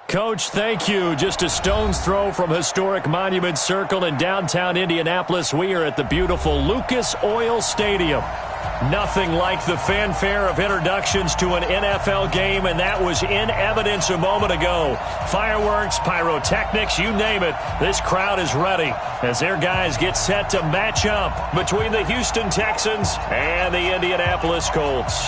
Coach, thank you. Just a stone's throw from historic Monument Circle in downtown Indianapolis. We are at the beautiful Lucas Oil Stadium. Nothing like the fanfare of introductions to an NFL game, and that was in evidence a moment ago. Fireworks, pyrotechnics, you name it. This crowd is ready as their guys get set to match up between the Houston Texans and the Indianapolis Colts.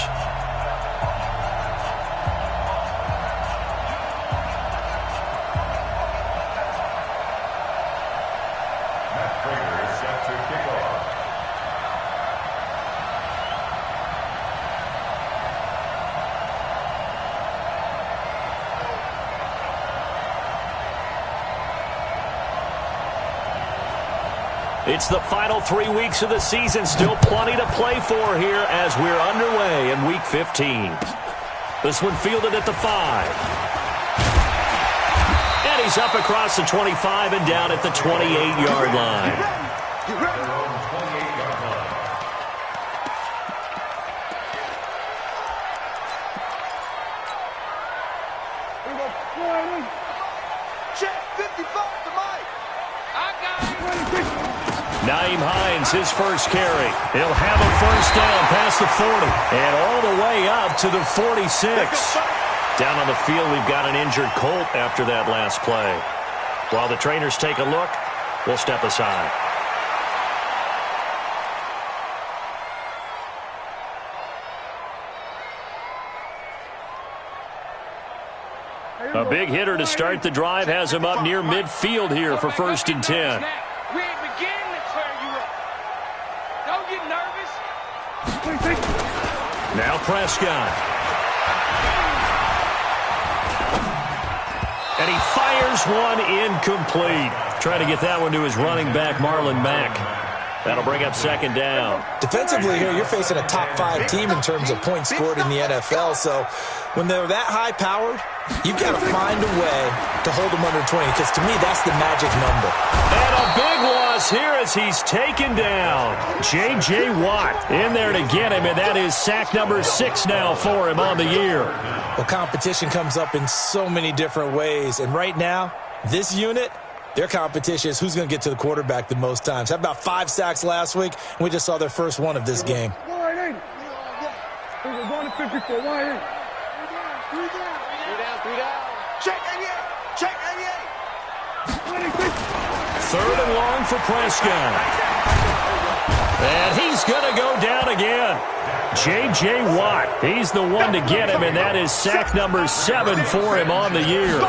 It's the final 3 weeks of the season. Still plenty to play for here as we're underway in Week 15. This one fielded at the 5. And he's up across the 25 and down at the 28-yard line. Nyheim Hines, his first carry. He'll have a first down past the 40 and all the way up to the 46. Down on the field, we've got an injured Colt after that last play. While the trainers take a look, we'll step aside. A big hitter to start the drive has him up near midfield here for 1st and 10. Now Prescott. And he fires one incomplete. Trying to get that one to his running back, Marlon Mack. That'll bring up 2nd down. Defensively here, you're facing a top 5 team in terms of points scored in the NFL. So when they're that high-powered, you've got to find a way to hold them under 20, because to me, that's the magic number. And a big loss here as he's taken down. J.J. Watt in there to get him, and that is sack number 6 now for him on the year. Well, competition comes up in so many different ways, and right now, this unit, their competition is who's going to get to the quarterback the most times. How about 5 sacks last week? And we just saw their first one of this game. Third and long for Prescott. And he's going to go down again. J.J. Watt, he's the one to get him, and that is sack number 7 for him on the year.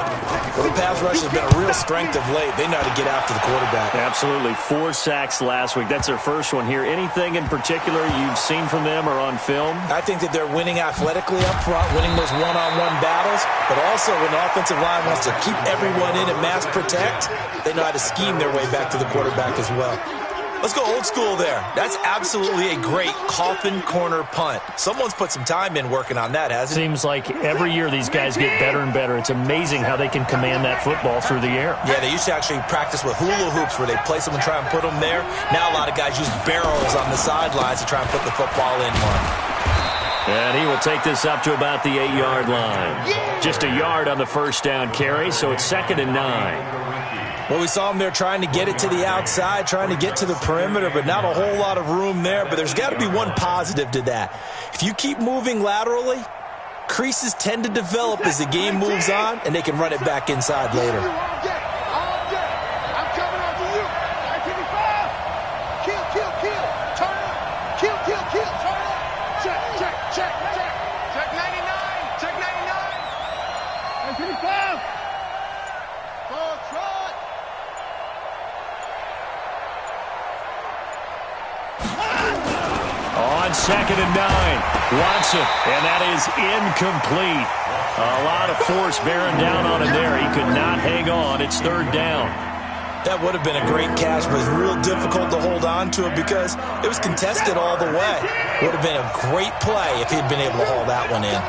Well, the pass rush has been a real strength of late. They know how to get after the quarterback. Absolutely. 4 sacks last week. That's their first one here. Anything in particular you've seen from them or on film? I think that they're winning athletically up front, winning those one-on-one battles, but also when the offensive line wants to keep everyone in and mass protect, they know how to scheme their way back to the quarterback as well. Let's go old school there. That's absolutely a great coffin corner punt. Someone's put some time in working on that, hasn't it? Seems like every year these guys get better and better. It's amazing how they can command that football through the air. Yeah, they used to actually practice with hula hoops where they place them and try and put them there. Now a lot of guys use barrels on the sidelines to try and put the football in one. And he will take this up to about the 8-yard line. Just a yard on the first down carry, so it's 2nd and 9. Well, we saw him there trying to get it to the outside, trying to get to the perimeter, but not a whole lot of room there. But there's got to be one positive to that. If you keep moving laterally, creases tend to develop as the game moves on, and they can run it back inside later. On 2nd and 9, Watson, and that is incomplete. A lot of force bearing down on him there. He could not hang on. It's 3rd down. That would have been a great catch, but it was real difficult to hold on to it because it was contested all the way. Would have been a great play if he'd been able to haul that one in.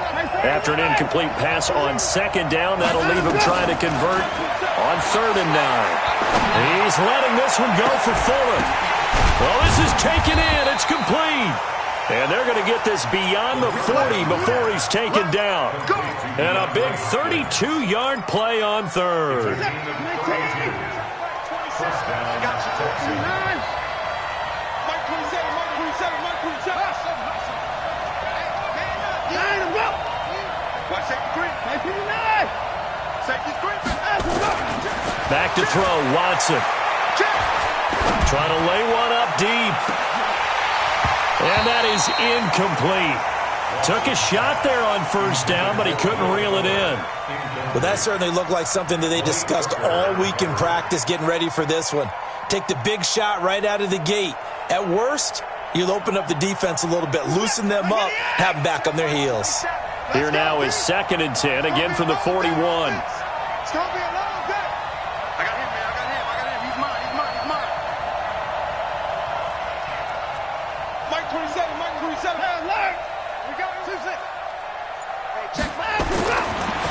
After an incomplete pass on 2nd down, that'll leave him trying to convert on 3rd and 9. He's letting this one go for Fuller. Well, this is taken in. It's complete. And they're going to get this beyond the 40 before he's taken down. And a big 32-yard play on third. Back to throw, Watson. Trying to lay one up deep. And that is incomplete. Took a shot there on first down, but he couldn't reel it in. Well, that certainly looked like something that they discussed all week in practice getting ready for this one. Take the big shot right out of the gate. At worst, you'll open up the defense a little bit, loosen them up, have them back on their heels. Here now is 2nd and 10, again from the 41. It's going to be a long day. I got him, man. I got him. He's mine. Mike 27. Hey, alert. We got 2-6. Hey, check back.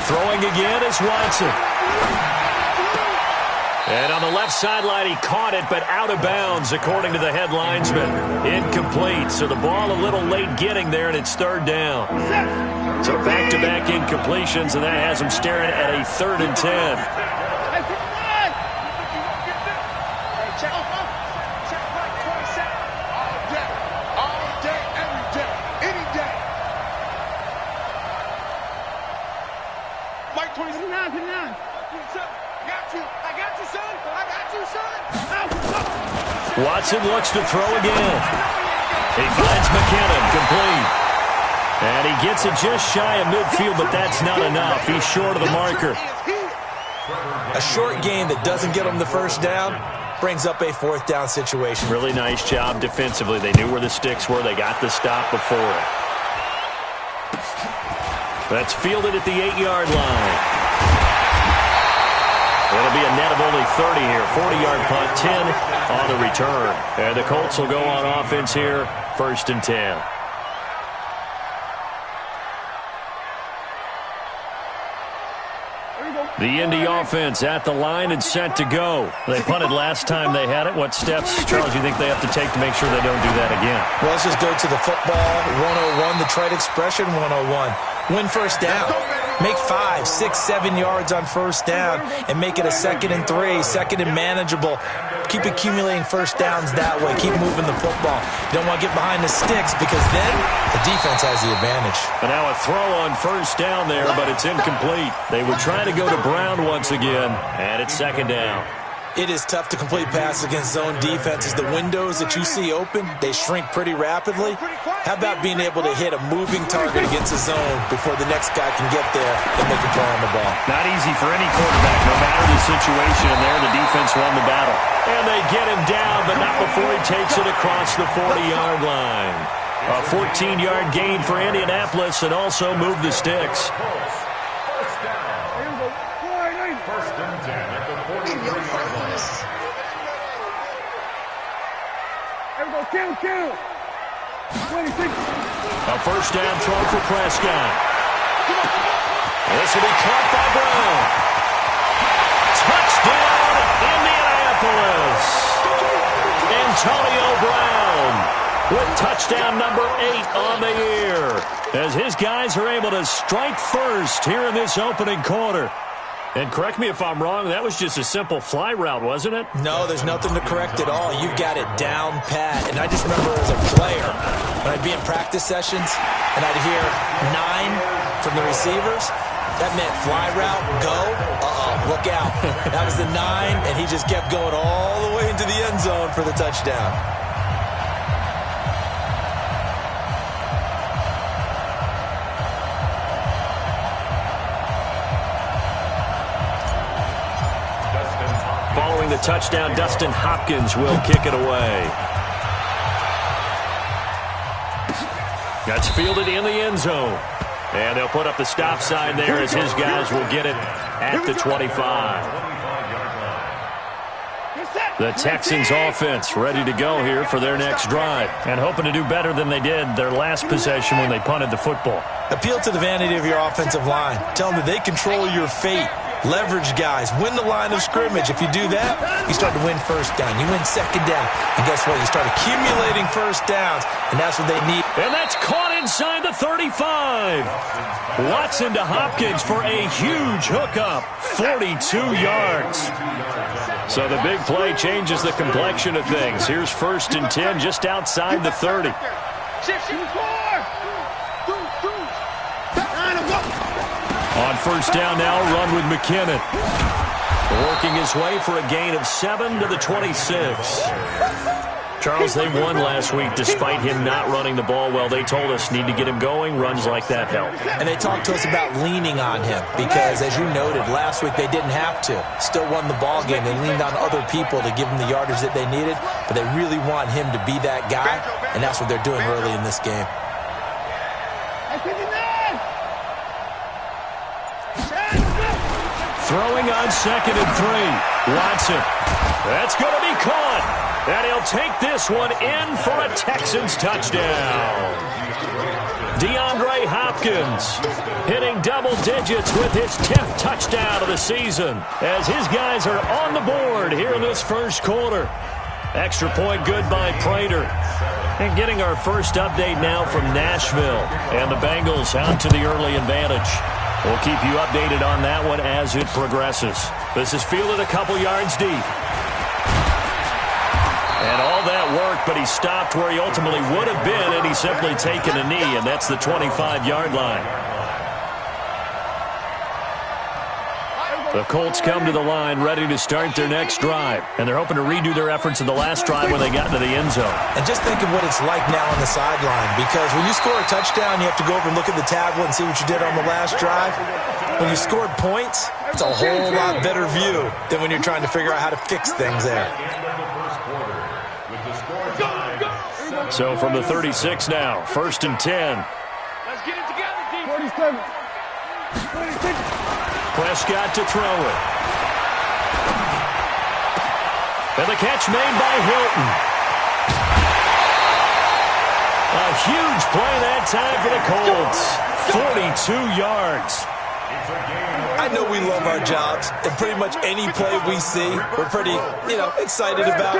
Throwing again is Watson. And on the left sideline, he caught it, but out of bounds, according to the head linesman. Incomplete, so the ball a little late getting there, and it's 3rd down. So back-to-back incompletions, and that has him staring at a 3rd and 10. Mike 29. I got you, son. Watson looks to throw again. He finds McKinnon, complete. And he gets it just shy of midfield, but that's not enough. He's short of the marker. A short gain that doesn't get them the first down brings up a 4th down situation. Really nice job defensively. They knew where the sticks were. They got the stop before it. That's fielded at the 8-yard line. It'll be a net of only 30 here. 40-yard punt, 10 on the return. And the Colts will go on offense here, 1st and 10. The Indy offense at the line and set to go. They punted last time they had it. What steps, Charles, do you think they have to take to make sure they don't do that again? Well, let's just go to the football 101, the trade expression 101. Win first down. Make 5, 6, 7 yards on first down and make it a 2nd and 3, 2nd and manageable. Keep accumulating first downs that way. Keep moving the football. You don't want to get behind the sticks because then the defense has the advantage. And now a throw on first down there, but it's incomplete. They were trying to go to Brown once again, and it's 2nd down. It is tough to complete passes against zone defenses. The windows that you see open, they shrink pretty rapidly. How about being able to hit a moving target against a zone before the next guy can get there and make a play on the ball? Not easy for any quarterback, no matter the situation, and there the defense won the battle. And they get him down, but not before he takes it across the 40-yard line. A 14-yard gain for Indianapolis and also move the sticks. First and 10 at the 43-yard line. Kill. A first down throw for Prescott. This will be caught by Brown. Touchdown, Indianapolis. Antonio Brown with touchdown number 8 on the year, as his guys are able to strike first here in this opening quarter. And correct me if I'm wrong, that was just a simple fly route, wasn't it? No, there's nothing to correct at all. You've got it down pat. And I just remember as a player, when I'd be in practice sessions and I'd hear 9 from the receivers, that meant fly route, go, look out. That was the 9, and he just kept going all the way into the end zone for the touchdown. Following the touchdown, Dustin Hopkins will kick it away. That's fielded in the end zone. And they'll put up the stop sign there as his guys will get it at the 25. The Texans offense ready to go here for their next drive and hoping to do better than they did their last possession when they punted the football. Appeal to the vanity of your offensive line. Tell them that they control your fate. Leverage guys. Win the line of scrimmage. If you do that, you start to win first down. You win second down. And guess what? You start accumulating first downs, and that's what they need. And that's caught inside the 35. Watson to Hopkins for a huge hookup. 42 yards. So the big play changes the complexion of things. Here's 1st and 10 just outside the 30. On 1st down now, run with McKinnon. Working his way for a gain of 7 to the 26. Charles, they won last week despite him not running the ball well. They told us need to get him going. Runs like that help. And they talked to us about leaning on him because, as you noted, last week they didn't have to. Still won the ball game. They leaned on other people to give them the yardage that they needed, but they really want him to be that guy, and that's what they're doing early in this game. Throwing on 2nd and 3. Watson. That's going to be caught. And he'll take this one in for a Texans touchdown. DeAndre Hopkins hitting double digits with his 10th touchdown of the season as his guys are on the board here in this first quarter. Extra point good by Prater. And getting our first update now from Nashville. And the Bengals out to the early advantage. We'll keep you updated on that one as it progresses. This is fielded a couple yards deep. And all that work, but he stopped where he ultimately would have been, and he's simply taken a knee, and that's the 25-yard line. The Colts come to the line ready to start their next drive, and they're hoping to redo their efforts in the last drive when they got into the end zone. And just think of what it's like now on the sideline, because when you score a touchdown, you have to go over and look at the tablet and see what you did on the last drive. When you scored points, it's a whole lot better view than when you're trying to figure out how to fix things there. So from the 36 now, 1st and 10. Let's get it together, D. 47. 26. Prescott to throw it. And the catch made by Hilton. A huge play that time for the Colts. 42 yards. I know we love our jobs, and pretty much any play we see, we're pretty, excited about.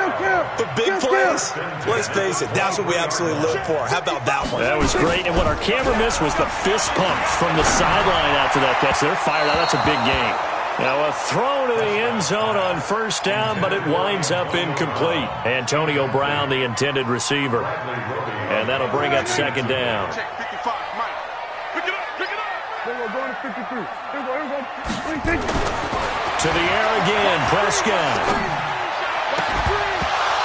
But big plays, let's face it, that's what we absolutely live for. How about that one? That was great, and what our camera missed was the fist pump from the sideline after that catch. They're fired out. That's a big game. Now a throw to the end zone on 1st down, but it winds up incomplete. Antonio Brown, the intended receiver. And that'll bring up 2nd down. To the air again, Prescott.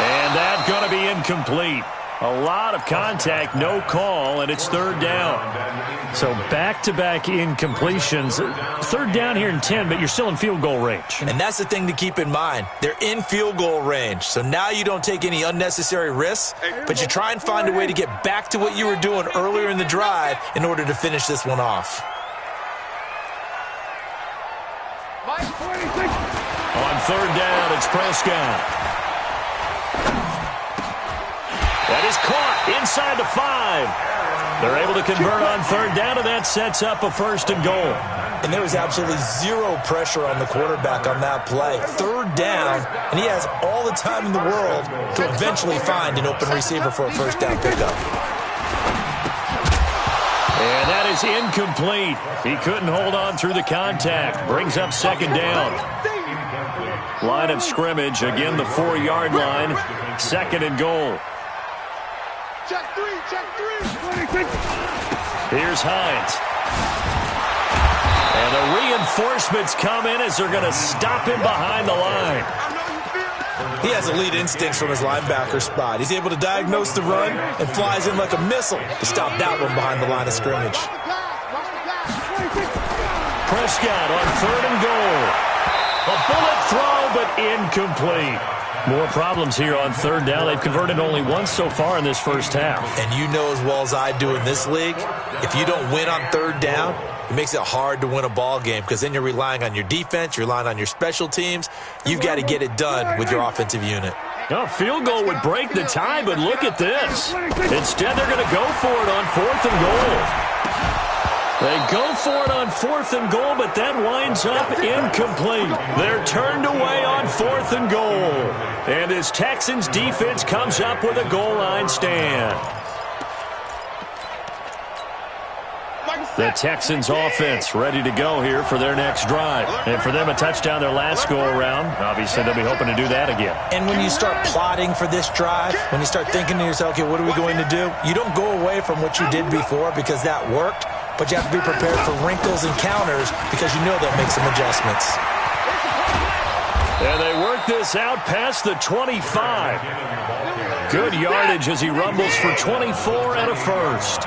And that's going to be incomplete. A lot of contact, no call, and it's 3rd down. So back-to-back incompletions. 3rd down here in 10, but you're still in field goal range. And that's the thing to keep in mind. They're in field goal range. So now you don't take any unnecessary risks, but you try and find a way to get back to what you were doing earlier in the drive in order to finish this one off. On 3rd down, it's Prescott. That is caught inside the 5. They're able to convert on 3rd down, and that sets up a 1st and goal. And there was absolutely zero pressure on the quarterback on that play. 3rd down, and he has all the time in the world to eventually find an open receiver for a 1st down pickup. And that is incomplete. He couldn't hold on through the contact. Brings up 2nd down. Line of scrimmage, again the 4-yard line. 2nd and goal. Check 3, check 3. Here's Hines. And the reinforcements come in as they're going to stop him behind the line. He has elite instincts from his linebacker spot. He's able to diagnose the run and flies in like a missile to stop that one behind the line of scrimmage. Prescott on 3rd and goal. A bullet throw, but incomplete. More problems here on 3rd down. They've converted only once so far in this first half. And you know as well as I do in this league, if you don't win on 3rd down, it makes it hard to win a ball game because then you're relying on your defense, you're relying on your special teams. You've got to get it done with your offensive unit. A field goal would break the tie, but look at this. Instead, they're going to go for it on 4th and goal. They go for it on 4th and goal, but that winds up incomplete. They're turned away on 4th and goal. And this Texans defense comes up with a goal line stand. The Texans offense ready to go here for their next drive. And for them, a touchdown their last go-around. Obviously, they'll be hoping to do that again. And when you start plotting for this drive, when you start thinking to yourself, okay, what are we going to do? You don't go away from what you did before because that worked, but you have to be prepared for wrinkles and counters because you know they'll make some adjustments. And they work this out past the 25. Good yardage as he rumbles for 24 and a first.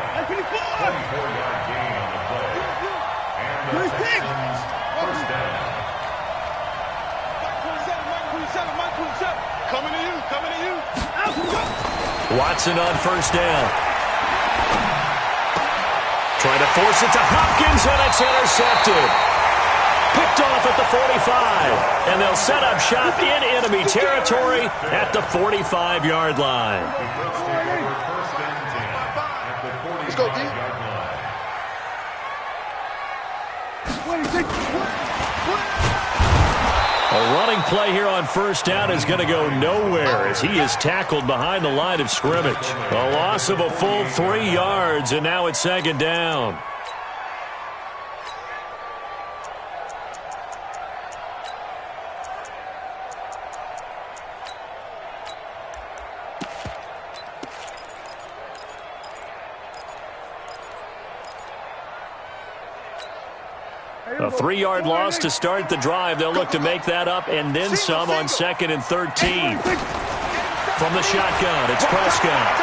Watson on first down. Trying to force it to Hopkins, and it's intercepted. Picked off at the 45, and they'll set up shop in enemy territory at the 45-yard line. Let's go, D. A running play here on first down is going to go nowhere as he is tackled behind the line of scrimmage. A loss of a full 3 yards, and now it's second down. A 3-yard loss to start the drive. They'll look to make that up and then some on 2nd and 13. From the shotgun, it's Prescott.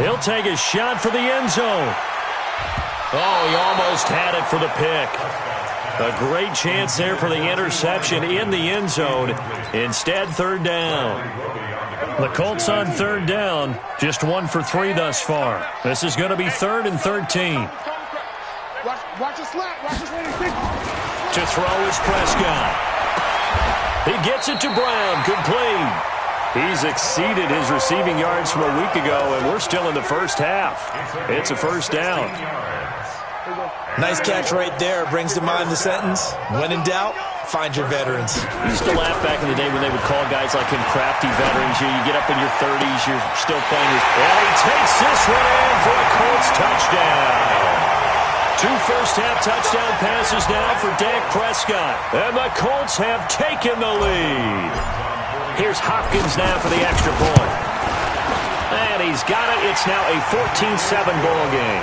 He'll take a shot for the end zone. Oh, he almost had it for the pick. A great chance there for the interception in the end zone. Instead, third down. The Colts on third down, just 1 for 3 thus far. This is going to be 3rd and 13. Watch the slap. Watch the slap. To throw is Prescott. He gets it to Brown. Complete. He's exceeded his receiving yards from a week ago, and we're still in the first half. It's a first down. Nice catch right there. Brings to mind the sentence, when in doubt, find your veterans. We used to laugh back in the day when they would call guys like him crafty veterans. You get up in your 30s, you're still playing. And he takes this one in for a Colts touchdown. 2 first-half touchdown passes now for Dak Prescott. And the Colts have taken the lead. Here's Hopkins now for the extra point. And he's got it. It's now a 14-7 ball game.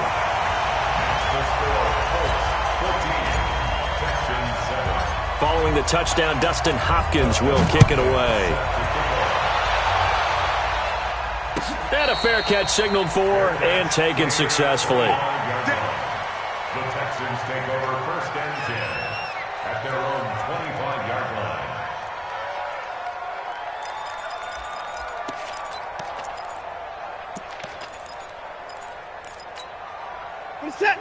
Following the touchdown, Dustin Hopkins will kick it away. And a fair catch signaled for and taken successfully. The Texans take over 1st and 10 at their own 25-yard line.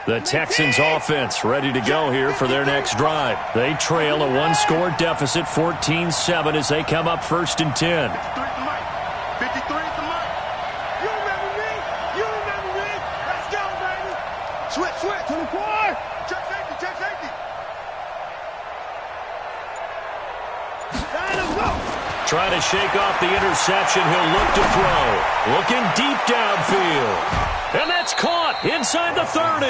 The Texans offense ready to go here for their next drive. They trail a 1-score deficit, 14-7, as they come up 1st and 10. 53 at the mic. You remember me? You remember me? Let's go, baby. Switch. 24. Check safety. Trying to shake off the interception. He'll look to throw. Looking deep downfield. And that's caught inside the 30.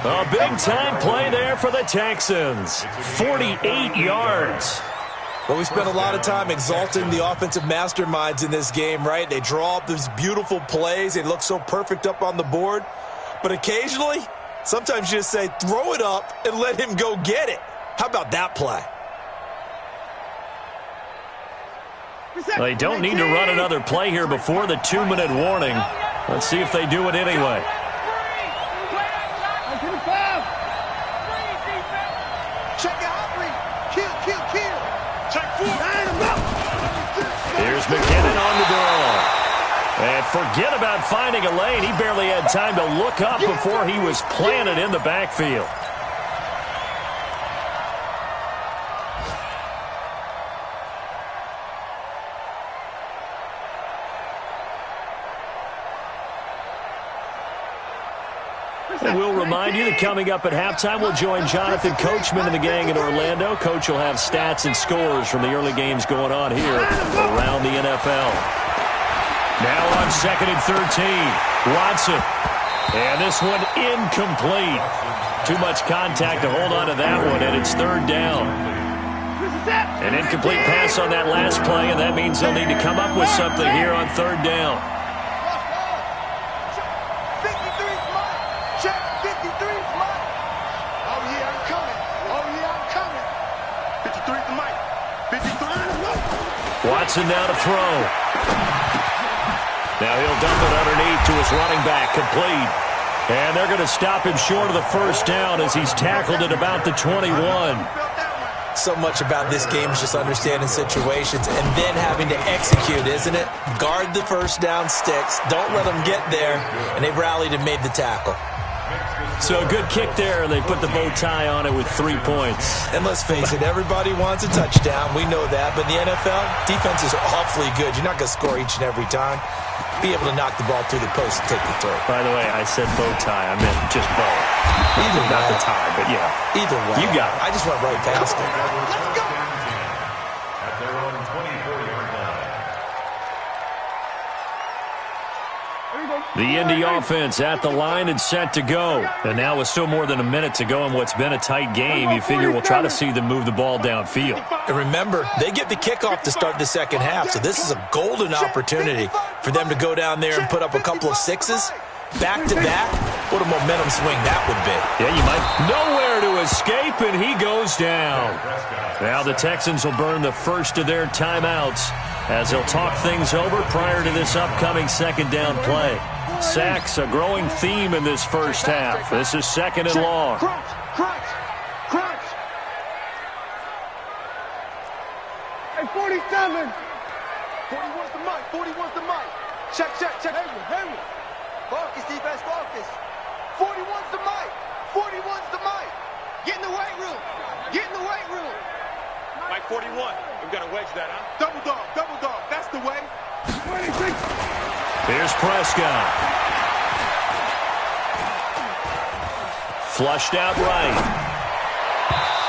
A big-time play there for the Texans. 48 yards. Well, we spent a lot of time exalting the offensive masterminds in this game, right? They draw up these beautiful plays. They look so perfect up on the board. But occasionally, sometimes you just say, throw it up and let him go get it. How about that play? They don't need to run another play here before the 2-minute warning. Let's see if they do it anyway. Here's McKinnon on the draw. And forget about finding a lane. He barely had time to look up before he was planted in the backfield. And we'll remind you that coming up at halftime, we'll join Jonathan Coachman and the gang in Orlando. Coach will have stats and scores from the early games going on here around the NFL. Now on 2nd and 13, Watson. And this one incomplete. Too much contact to hold on to that one, and it's third down. An incomplete pass on that last play, and that means they'll need to come up with something here on third down. 53's mine. Check, 53's mine. Oh, yeah, I'm coming. Oh, yeah, I'm coming. 53's mine. 53. Watson now to throw. Now he'll dump it underneath to his running back, complete. And they're going to stop him short of the first down as he's tackled at about the 21. So much about this game is just understanding situations and then having to execute, isn't it? Guard the first down sticks. Don't let them get there. And they rallied and made the tackle. So a good kick there, and they put the bow tie on it with 3 points. And let's face it, everybody wants a touchdown. We know that. But in the NFL, defenses are awfully good. You're not going to score each and every time. Be able to knock the ball through the post and take the throw. By the way, I said bow tie. I meant just bow. Either Not way. the tie, but yeah. Either way. You got it. I just went right past it. Let's go. At their own 24-yard line. The Indy offense at the line and set to go. And now with still more than a minute to go in what's been a tight game, you figure we'll try to see them move the ball downfield. And remember, they get the kickoff to start the second half, so this is a golden opportunity for them to go down there and put up a couple of sixes back-to-back. What a momentum swing that would be. Yeah, you might. Nowhere to escape, and he goes down. Now the Texans will burn the first of their timeouts as they'll talk things over prior to this upcoming second down play. Sacks, a growing theme in this first half. This is second and long. Crunch, crunch, crunch. Hey, 47. 41's the mic, 41's the mic. Check, check, check. Henry. Focus, defense, focus. 41's the mic. 41's the mic. Get in the weight room. Get in the weight room. Mike 41. We've got to wedge that, huh? Double dog, double dog. That's the way. 26. Here's Prescott. Flushed out right.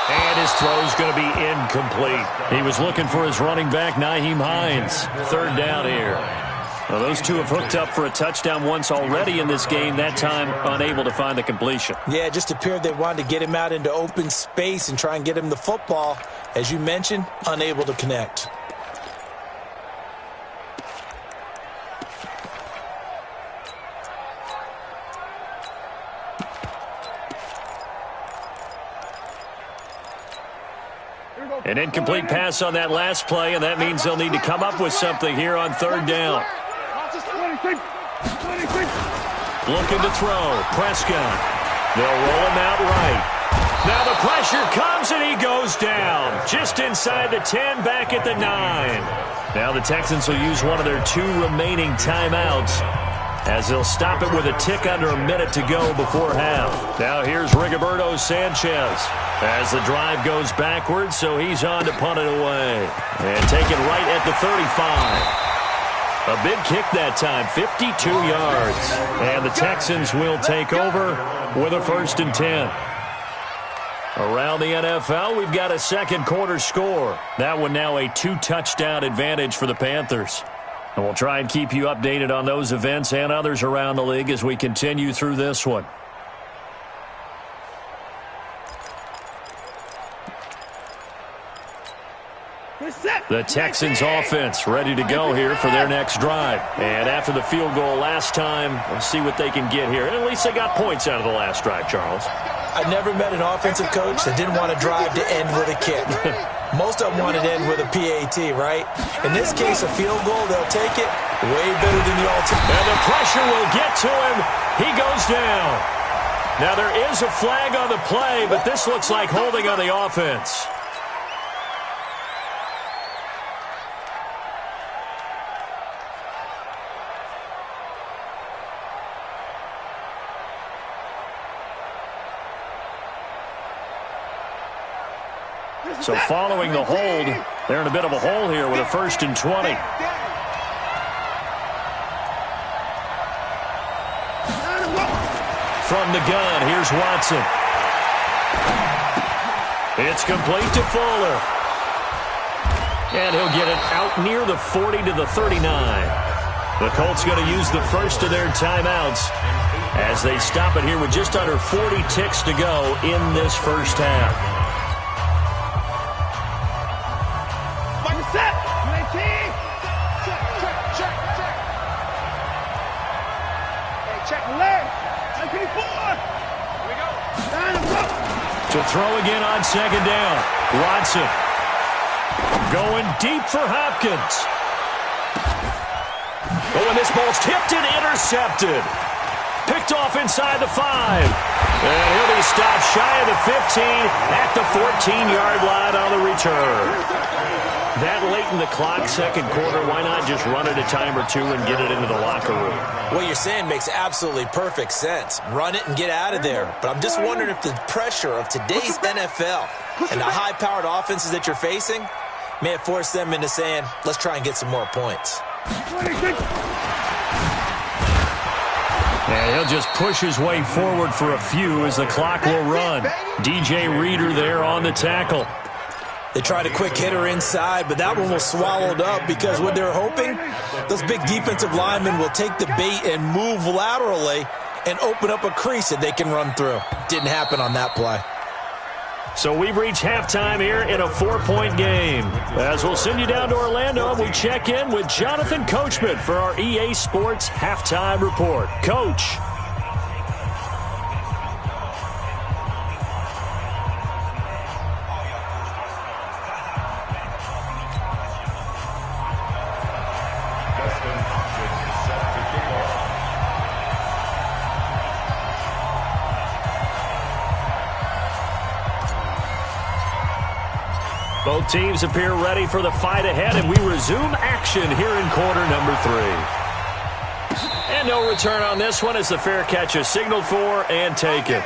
And his throw's going to be incomplete. He was looking for his running back, Nyheim Hines. Third down here. Well, those two have hooked up for a touchdown once already in this game, that time unable to find the completion. Yeah, it just appeared they wanted to get him out into open space and try and get him the football. As you mentioned, unable to connect. An incomplete pass on that last play, and that means they'll need to come up with something here on third down. Looking to throw. Prescott. They'll roll him out right. Now the pressure comes, and he goes down. Just inside the 10, back at the 9. Now the Texans will use one of their 2 remaining timeouts as they'll stop it with a tick under a minute to go before half. Now here's Rigoberto Sanchez as the drive goes backwards, so he's on to punt it away. And take it right at the 35. A big kick that time, 52 yards. And the Texans will take over with a 1st and 10. Around the NFL, we've got a second quarter score. That one now a 2-touchdown advantage for the Panthers. And we'll try and keep you updated on those events and others around the league as we continue through this one. The Texans offense ready to go here for their next drive. And after the field goal last time, we'll see what they can get here. And at least they got points out of the last drive, Charles. I never met an offensive coach that didn't want to drive to end with a kick. Most of them wanted to end with a PAT, right? In this case, a field goal, they'll take it. Way better than the alternative. And the pressure will get to him. He goes down. Now there is a flag on the play, but this looks like holding on the offense. So following the hold, they're in a bit of a hole here with a 1st and 20. From the gun, here's Watson. It's complete to Fuller. And he'll get it out near the 40 to the 39. The Colts going to use the first of their timeouts as they stop it here with just under 40 ticks to go in this first half. Set. Check. Hey, check the leg. 24. Here we go. To throw again on second down. Watson going deep for Hopkins. Oh, and this ball's tipped and intercepted. Picked off inside the 5. And he'll be stopped shy of the 15 at the 14-yard line on the return. That late in the clock, second quarter, why not just run it a time or two and get it into the locker room? What you're saying makes absolutely perfect sense. Run it and get out of there. But I'm just wondering if the pressure of today's NFL and the high-powered offenses that you're facing may have forced them into saying, let's try and get some more points. Yeah, he'll just push his way forward for a few as the clock will run. DJ Reader there on the tackle. They tried a quick hitter inside, but that one was swallowed up because what they're hoping, those big defensive linemen will take the bait and move laterally and open up a crease that they can run through. Didn't happen on that play. So we've reached halftime here in a 4-point game. As we'll send you down to Orlando, we check in with Jonathan Coachman for our EA Sports Halftime Report. Coach. Both teams appear ready for the fight ahead, and we resume action here in quarter number 3. And no return on this one as the fair catch is signaled for and taken.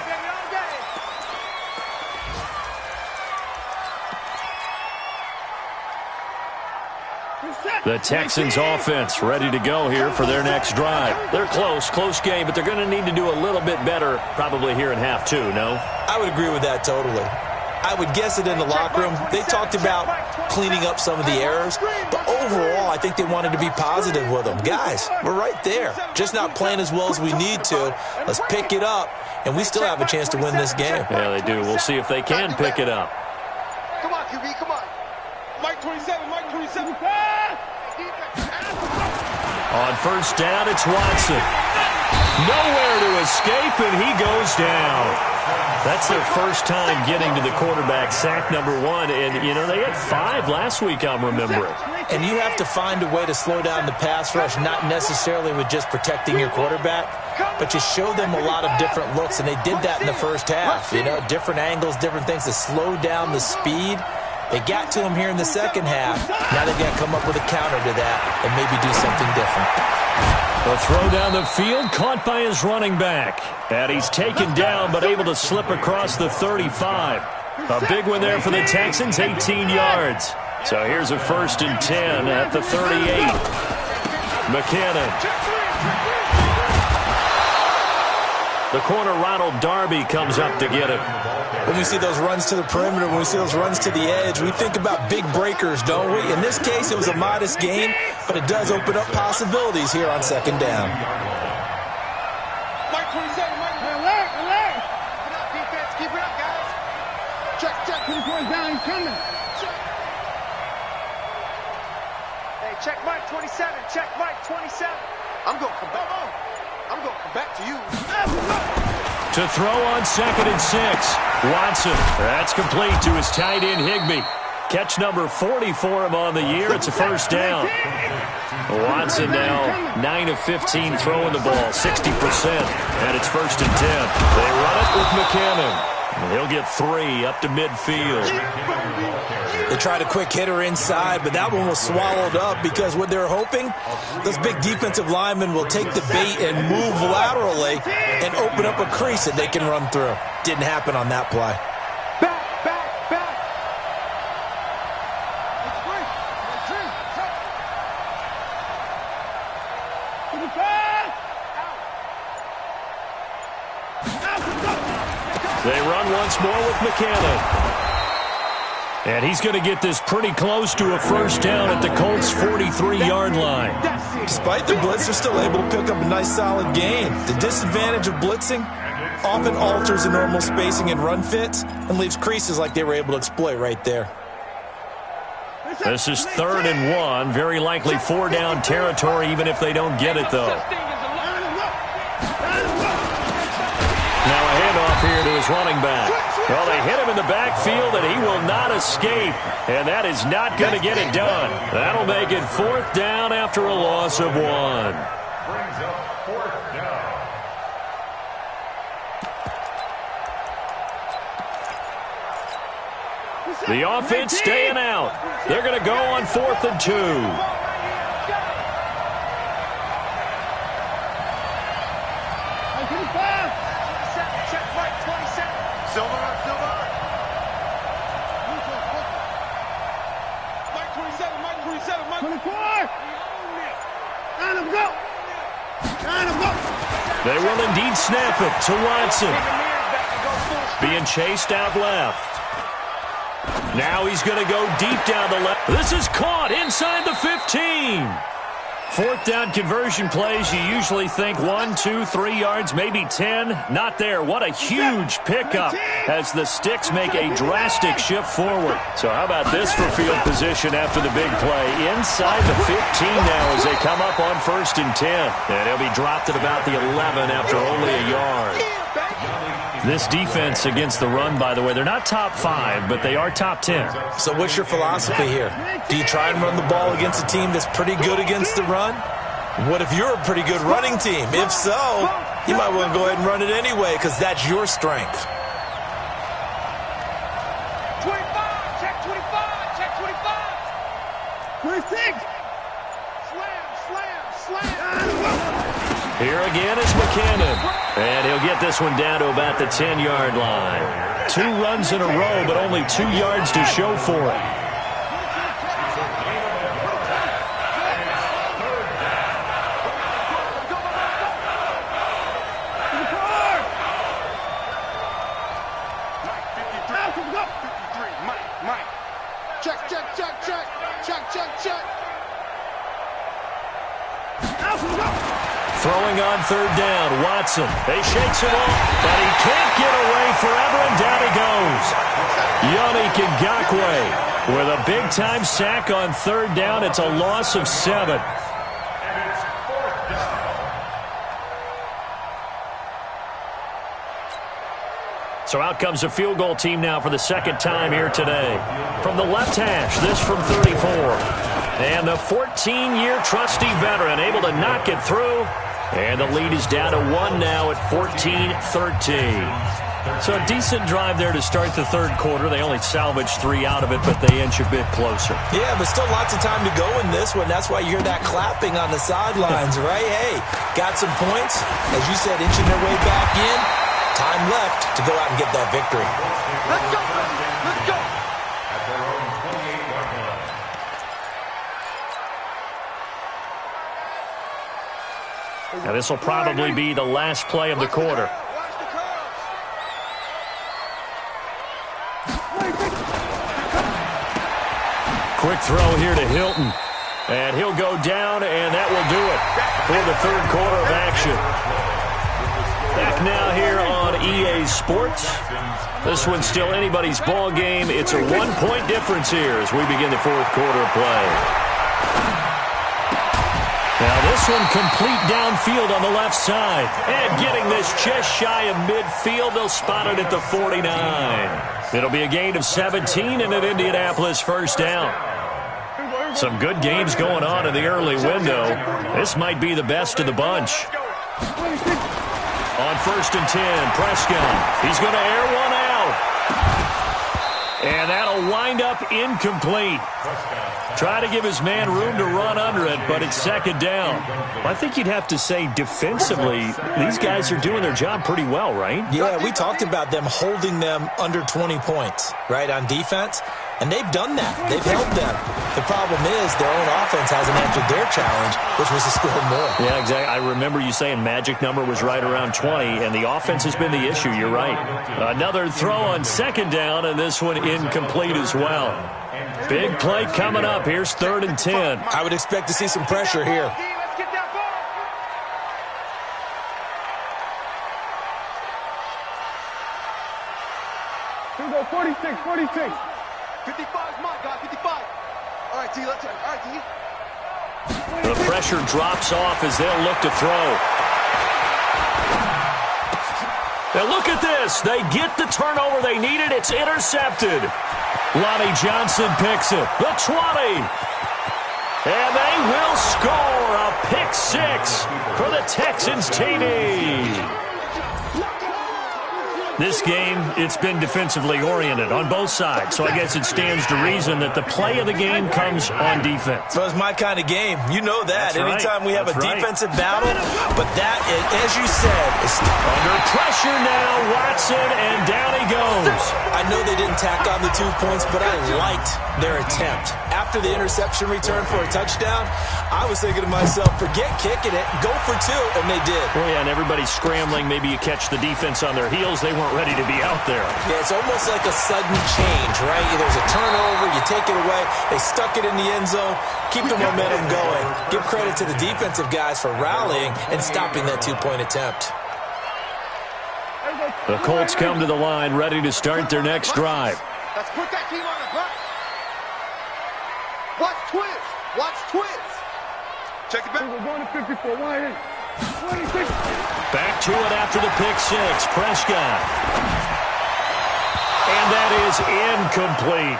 The Texans offense ready to go here for their next drive. They're close game, but they're going to need to do a little bit better probably here in half 2, no? I would agree with that totally. I would guess it in the locker room. They talked about cleaning up some of the errors, but overall, I think they wanted to be positive with them. Guys, we're right there. Just not playing as well as we need to. Let's pick it up, and we still have a chance to win this game. Yeah, they do. We'll see if they can pick it up. Come on, QB, come on. Mike 27. On first down, it's Watson. Nowhere to escape, and he goes down. That's their first time getting to the quarterback, sack number 1. And, you know, they had 5 last week, I'm remembering. And you have to find a way to slow down the pass rush, not necessarily with just protecting your quarterback, but you show them a lot of different looks, and they did that in the first half. You know, different angles, different things to slow down the speed. They got to him here in the second half. Now they've got to come up with a counter to that and maybe do something different. The throw down the field, caught by his running back. And he's taken down, but able to slip across the 35. A big one there for the Texans, 18 yards. So here's a 1st and 10 at the 38. McKinnon. The corner, Ronald Darby, comes up to get him. When we see those runs to the perimeter, when we see those runs to the edge, we think about big breakers, don't we? In this case, it was a modest gain, but it does open up possibilities here on second down. Mike 27, alert. Keep it up, defense. Keep it up, guys. Check. 24 down, he's coming. Check. Hey, check Mike 27. Check Mike 27. I'm going to come back. I'm going to come back to you. To throw on 2nd and 6. Watson. That's complete to his tight end, Higbee. Catch number 40 for him on the year. It's a first down. Watson now 9 of 15 throwing the ball, 60%. And it's 1st and 10. They run it with McKinnon. And he'll get 3 up to midfield. They tried a quick hitter inside, but that one was swallowed up because what they're hoping, those big defensive linemen will take the bait and move laterally and open up a crease that they can run through. Didn't happen on that play. Back. They run once more with McKinnon. And he's going to get this pretty close to a first down at the Colts' 43-yard line. Despite the blitz, they're still able to pick up a nice solid gain. The disadvantage of blitzing often alters the normal spacing and run fits and leaves creases like they were able to exploit right there. This is 3rd and 1. Very likely 4-down territory, even if they don't get it, though. Now a handoff here to his running back. Well, they hit him in the backfield, and he will not escape. And that is not going to get it done. That'll make it 4th down after a loss of 1. Brings up 4th down. The offense staying out. They're going to go on 4th and 2. Check right, 27. Silver up, Silver. Mike 27, Mike 27, Mike 24. Let him go. Let him go. They will indeed snap it to Watson. Being chased out left. Now he's going to go deep down the left. This is caught inside the 15. 4th down conversion plays, you usually think 1, 2, 3 yards, maybe 10. Not there. What a huge pickup as the sticks make a drastic shift forward. So how about this for field position after the big play? Inside the 15 now as they come up on 1st and 10. And he'll be dropped at about the 11 after only a yard. This defense against the run, by the way, they're not top 5, but they are top 10. So what's your philosophy here? Do you try and run the ball against a team that's pretty good against the run? What if you're a pretty good running team? If so, you might want to go ahead and run it anyway because that's your strength. 25, check 25, check 25. 26. Slam. Here again is McKinnon. And he'll get this one down to about the 10-yard line. 2 runs in a row, but only 2 yards to show for it. Mike. Check. Throwing on 3rd down, Watson. They shakes it off, but he can't get away forever, and down he goes. Yannick Ngakoue with a big-time sack on 3rd down. It's a loss of 7. And it's 4th down. So out comes a field goal team now for the 2nd time here today. From the left hash, this from 34. And the 14-year trusty veteran able to knock it through. And the lead is down to 1 now at 14-13. So a decent drive there to start the 3rd quarter. They only salvaged 3 out of it, but they inch a bit closer. Yeah, but still lots of time to go in this one. That's why you hear that clapping on the sidelines, right? Hey, got some points. As you said, inching their way back in. Time left to go out and get that victory. Let's go. At their own 28-yard line. Now this will probably be the last play of the quarter. Watch the curves. Quick throw here to Hilton. And he'll go down, and that will do it for the 3rd quarter of action. Back now here on EA Sports. This one's still anybody's ball game. It's a 1-point difference here as we begin the 4th quarter of play. Now this one complete downfield on the left side. And getting this just shy of midfield, they'll spot it at the 49. It'll be a gain of 17 and an Indianapolis 1st down. Some good games going on in the early window. This might be the best of the bunch. On 1st and 10, Prescott. He's going to air one out. And that'll wind up incomplete. Try to give his man room to run under it, but it's 2nd down. I think you'd have to say defensively, these guys are doing their job pretty well, right? Yeah, we talked about them holding them under 20 points, right, on defense. And they've done that. They've held them. The problem is their own offense hasn't answered their challenge, which was to score more. Yeah, exactly. I remember you saying magic number was right around 20, and the offense has been the issue. You're right. Another throw on second down, and this one incomplete as well. Big play coming up. Here's 3rd and 10. I would expect to see some pressure here. Let's get that ball. Here we go, 46, 46. 55 is mine, guys, 55. All right, T, let's go. All right, T. The pressure drops off as they'll look to throw. Now look at this. They get the turnover they needed. It's intercepted. Lonnie Johnson picks it. The 20. And they will score a pick 6 for the Texans TD. This game, it's been defensively oriented on both sides, so I guess it stands to reason that the play of the game comes on defense. So it's my kind of game. You know that. That's Anytime right. we have That's a right. defensive battle, but that, as you said, is Under pressure now, Watson, and down he goes. I know they didn't tack on the 2 points, but I liked their attempt. After the interception return for a touchdown, I was thinking to myself, forget kicking it, go for 2, and they did. Well, yeah, and everybody's scrambling. Maybe you catch the defense on their heels. They weren't ready to be out there. Yeah, it's almost like a sudden change, right? There's a turnover, you take it away, they stuck it in the end zone, keep the momentum going. Give credit to the defensive guys for rallying and stopping that 2-point attempt. The Colts come to the line, ready to start their next drive. Let's put that team on the back. Watch twist. Watch twist. Check it back. We're going to 54. Why 26. Back to it after the pick 6. Prescott. And that is incomplete.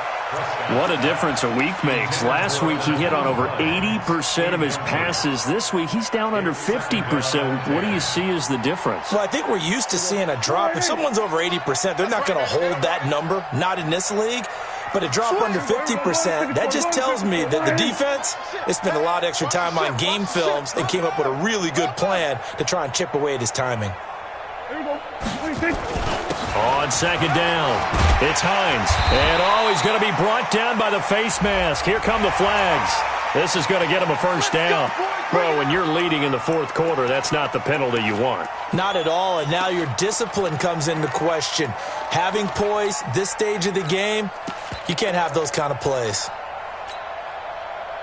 What a difference a week makes. Last week he hit on over 80% of his passes. This week he's down under 50%. What do you see as the difference? Well, I think we're used to seeing a drop. If someone's over 80%, they're not going to hold that number, not in this league. But a drop under 50%, that just tells me that the defense, they spent a lot of extra time on game films and came up with a really good plan to try and chip away at his timing. On second down, it's Hines. And he's going to be brought down by the face mask. Here come the flags. This is going to get him a first down. Bro, when you're leading in the 4th quarter, that's not the penalty you want. Not at all, and now your discipline comes into question. Having poise this stage of the game, you can't have those kind of plays.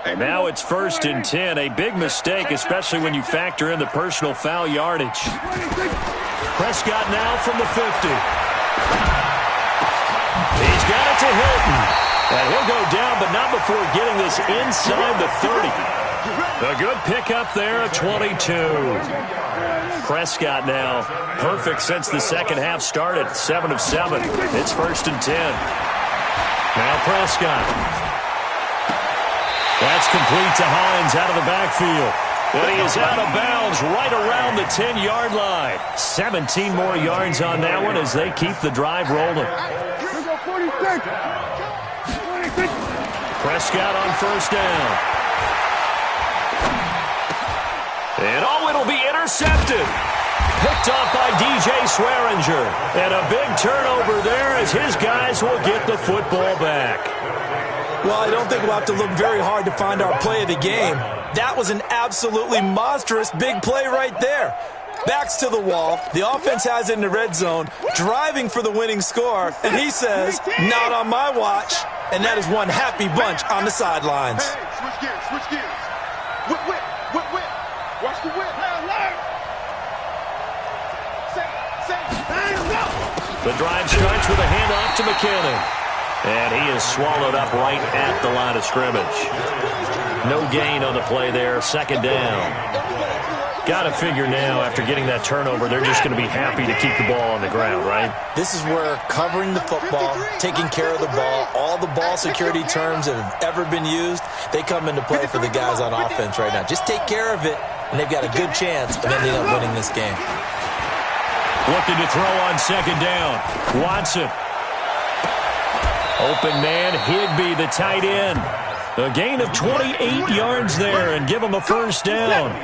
And now it's 1st and 10. A big mistake, especially when you factor in the personal foul yardage. Prescott now from the 50. He's got it to Hilton. And he'll go down, but not before getting this inside the 30. A good pickup there at 22. Prescott now perfect since the second half started. 7 of 7. It's 1st and 10. Now Prescott. That's complete to Hines out of the backfield. And he is out of bounds right around the 10-yard line. 17 more yards on that one as they keep the drive rolling. 46. Prescott on first down. And it'll be intercepted. Picked off by DJ Swearinger. And a big turnover there as his guys will get the football back. Well, I don't think we'll have to look very hard to find our play of the game. That was an absolutely monstrous big play right there. Backs to the wall. The offense has it in the red zone, driving for the winning score. And he says, not on my watch. And that is one happy bunch on the sidelines. Hey, switch gears, switch gears. Whip, whip, whip, whip. Watch the whip. The drive starts with a handoff to McKinnon. And he is swallowed up right at the line of scrimmage. No gain on the play there. Second down. Got to figure now, after getting that turnover, they're just going to be happy to keep the ball on the ground, right? This is where covering the football, taking care of the ball, all the ball security terms that have ever been used, they come into play for the guys on offense right now. Just take care of it, and they've got a good chance of ending up winning this game. Looking to throw on second down. Watson. Open man, Higbee, the tight end. A gain of 28 yards there and give him a first down.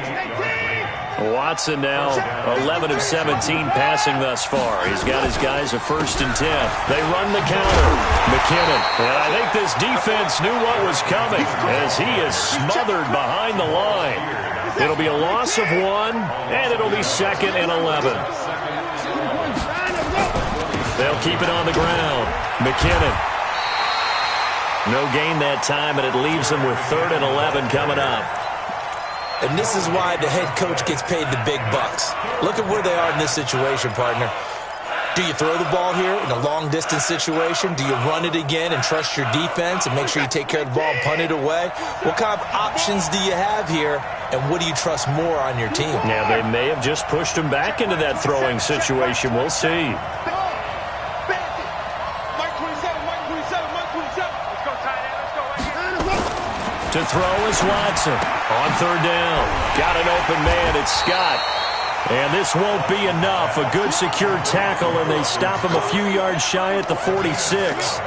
Watson now 11 of 17 passing thus far. He's got his guys a 1st and 10. They run the counter. McKinnon. And I think this defense knew what was coming as he is smothered behind the line. It'll be a loss of 1, and it'll be 2nd and 11. They'll keep it on the ground. McKinnon. No gain that time, and it leaves them with 3rd and 11 coming up. And this is why the head coach gets paid the big bucks. Look at where they are in this situation, partner. Do you throw the ball here in a long-distance situation? Do you run it again and trust your defense and make sure you take care of the ball and punt it away? What kind of options do you have here, and what do you trust more on your team? Yeah, they may have just pushed him back into that throwing situation. We'll see. To throw is Watson. On 3rd down. Got an open man. It's Scott. And this won't be enough. A good secure tackle, and they stop him a few yards shy at the 46.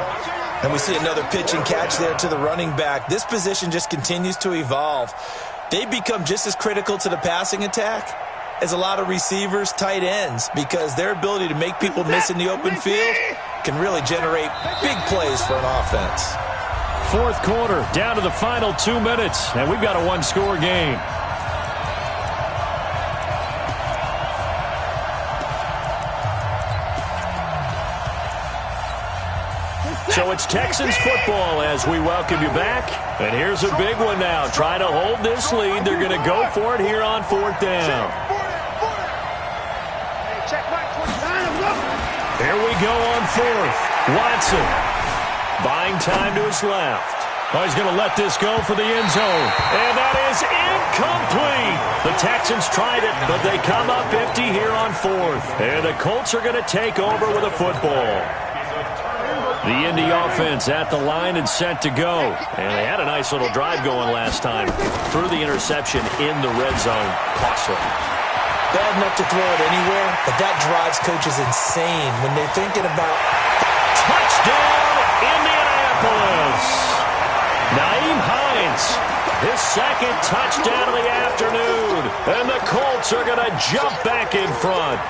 And we see another pitch and catch there to the running back. This position just continues to evolve. They become just as critical to the passing attack as a lot of receivers, tight ends, because their ability to make people miss in the open field can really generate big plays for an offense. 4th quarter, down to the final 2 minutes, and we've got a 1-score game. So it's Texans football as we welcome you back. And here's a big one now. Try to hold this lead. They're going to go for it here on 4th down. Here we go on 4th. Watson. Buying time to his left. Oh, he's going to let this go for the end zone. And that is incomplete. The Texans tried it, but they come up empty here on 4th. And the Colts are going to take over with a football. The Indy offense at the line and set to go. And they had a nice little drive going last time. Threw the interception in the red zone. Costly. Bad enough to throw it anywhere, but that drives coaches insane when they're thinking about touchdown Indianapolis. Naeem Hines, his 2nd touchdown of the afternoon. And the Colts are going to jump back in front.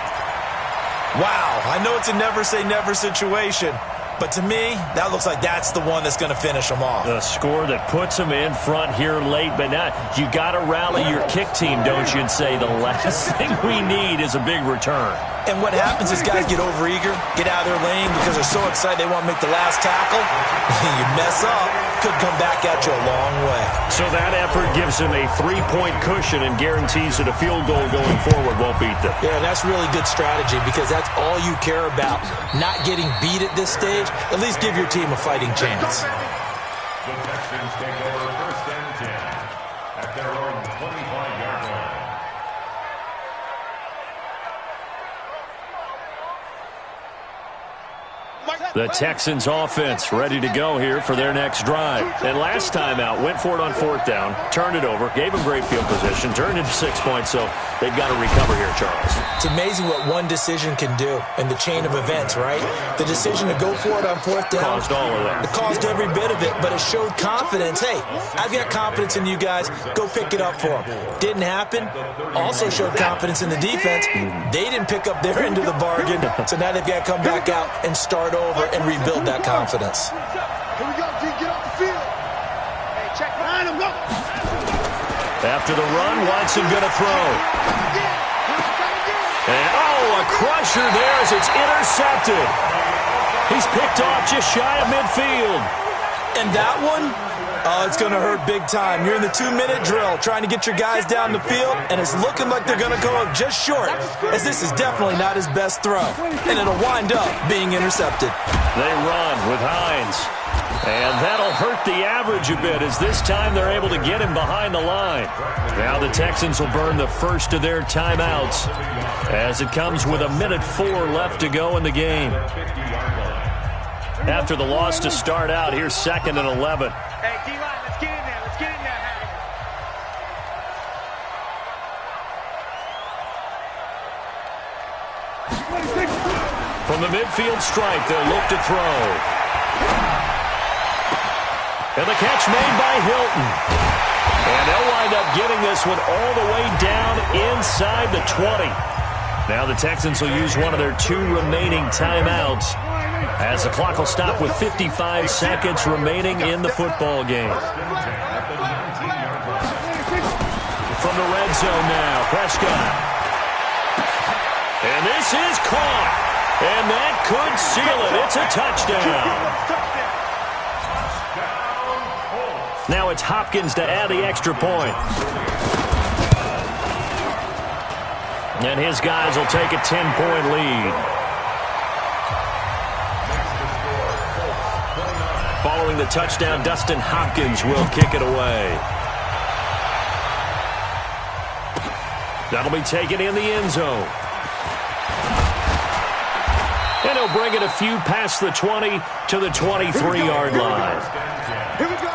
Wow, I know it's a never-say-never situation, but to me, that looks like that's the one that's going to finish them off. The score that puts them in front here late, but now you got to rally your kick team, don't you, and say the last thing we need is a big return. And what happens is guys get overeager, get out of their lane because they're so excited they want to make the last tackle. You mess up, could come back at you a long way. So that effort gives them a 3-point cushion and guarantees that a field goal going forward won't beat them. Yeah, that's really good strategy because that's all you care about. Not getting beat at this stage, at least give your team a fighting chance. The Texans take over 1st and 10 at their own 25-yard line. The Texans offense ready to go here for their next drive. And last time out, went for it on 4th down, turned it over, gave them great field position, turned into 6 points, so they've got to recover here, Charles. It's amazing what one decision can do in the chain of events, right? The decision to go for it on 4th down caused all of that. It caused every bit of it, but it showed confidence. Hey, I've got confidence in you guys. Go pick it up for them. Didn't happen. Also showed confidence in the defense. They didn't pick up their end of the bargain, so now they've got to come back out and start over and rebuild that confidence. Here we go, G. Get off the field. Hey, check behind him. Go. After the run, Watson going to throw. And, a crusher there as it's intercepted. He's picked off just shy of midfield. And that one, it's going to hurt big time. You're in the 2-minute drill trying to get your guys down the field, and it's looking like they're going to go up just short, as this is definitely not his best throw. And it'll wind up being intercepted. They run with Hines. And that'll hurt the average a bit as this time they're able to get him behind the line. Now the Texans will burn the first of their timeouts as it comes with 1:04 left to go in the game. After the loss to start out, here's 2nd and 11. Hey, D-line, let's get in there. Let's get in there, Harry. From the midfield stripe, they'll look to throw. And the catch made by Hilton. And they'll wind up getting this one all the way down inside the 20. Now the Texans will use one of their 2 remaining timeouts as the clock will stop with 55 seconds remaining in the football game. From the red zone now, Prescott. And this is caught. And that could seal it. It's a touchdown. Now it's Hopkins to add the extra point. And his guys will take a 10-point lead. Following the touchdown, Dustin Hopkins will kick it away. That'll be taken in the end zone. And he'll bring it a few past the 20 to the 23-yard line. Here we go.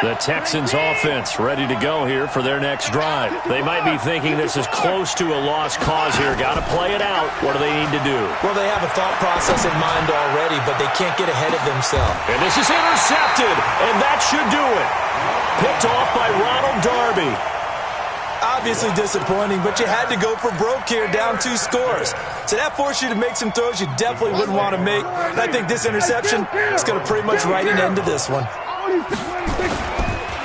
The Texans offense ready to go here for their next drive. They might be thinking this is close to a lost cause here. Got to play it out. What do they need to do? Well, they have a thought process in mind already, but they can't get ahead of themselves. And this is intercepted, and that should do it. Picked off by Ronald Darby. Obviously disappointing, but you had to go for broke here, down 2 scores. So that forced you to make some throws you definitely wouldn't want to make. And I think this interception is going to pretty much write an end to this one.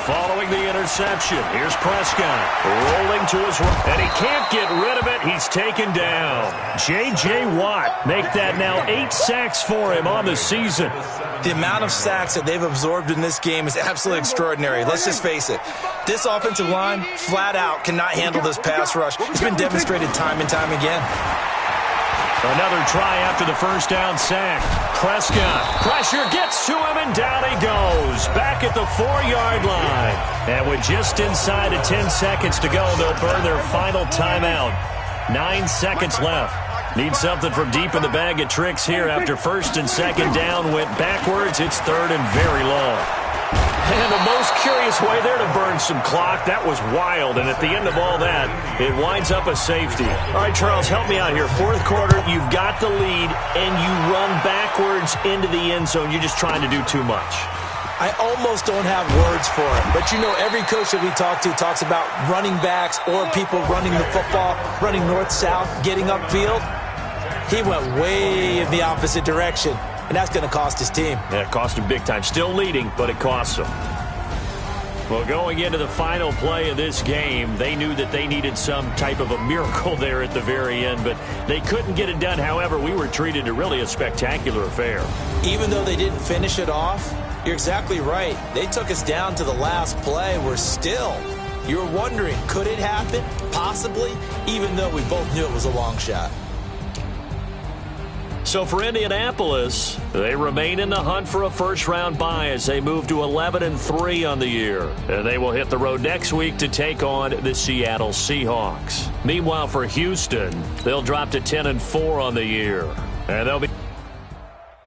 Following the interception, here's Prescott rolling to his right, and he can't get rid of it. He's taken down. J.J. Watt make that now 8 sacks for him on the season. The amount of sacks that they've absorbed in this game is absolutely extraordinary. Let's just face it. This offensive line, flat out, cannot handle this pass rush. It's been demonstrated time and time again. Another try after the first down sack. Prescott, pressure gets to him, and down he goes. Back at the 4-yard line. And with just inside of 10 seconds to go, they'll burn their final timeout. 9 seconds left. Need something from deep in the bag of tricks here after first and second down went backwards. It's third and very long. And the most curious way there to burn some clock. That was wild. And at the end of all that, it winds up a safety. All right, Charles, help me out here. Fourth quarter, you've got the lead, and you run backwards into the end zone. You're just trying to do too much. I almost don't have words for it. But, you know, every coach that we talk to talks about running backs or people running the football, running north-south, getting upfield. He went way in the opposite direction. And that's going to cost his team. Yeah, it cost him big time. Still leading, but it costs him. Well, going into the final play of this game, they knew that they needed some type of a miracle there at the very end, but they couldn't get it done. However, we were treated to really a spectacular affair. Even though they didn't finish it off, you're exactly right. They took us down to the last play. We're still, you're wondering, could it happen? Possibly, even though we both knew it was a long shot. So for Indianapolis, they remain in the hunt for a first-round bye as they move to 11-3 on the year. And they will hit the road next week to take on the Seattle Seahawks. Meanwhile, for Houston, they'll drop to 10-4 on the year. And they'll be